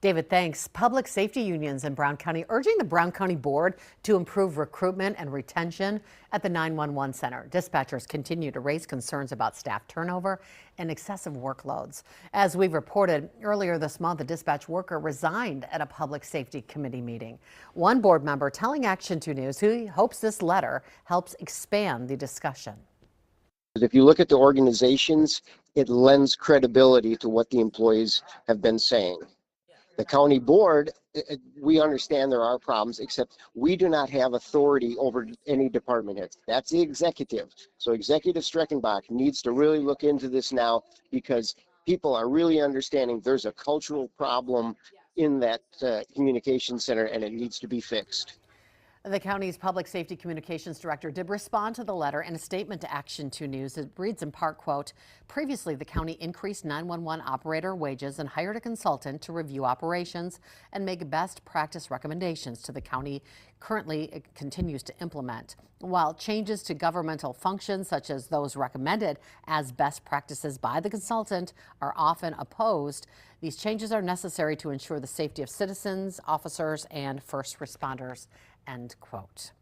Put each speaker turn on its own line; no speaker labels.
David, thanks. Public safety unions in Brown County urging the Brown County Board to improve recruitment and retention at the 911 center. Dispatchers continue to raise concerns about staff turnover and excessive workloads. As we've reported earlier this month, a dispatch worker resigned at a public safety committee meeting. One board member telling Action 2 News he hopes this letter helps expand the discussion.
If you look at the organizations, it lends credibility to what the employees have been saying. The county board, we understand there are problems, except we do not have authority over any department heads. That's the executive. So Executive Streckenbach needs to really look into this now, because people are really understanding there's a cultural problem in that communication center and it needs to be fixed.
The county's public safety communications director did respond to the letter in a statement to Action 2 News. It reads in part, quote, previously the county increased 911 operator wages and hired a consultant to review operations and make best practice recommendations to the county currently continues to implement. While changes to governmental functions such as those recommended as best practices by the consultant are often opposed, these changes are necessary to ensure the safety of citizens, officers, and first responders. End quote.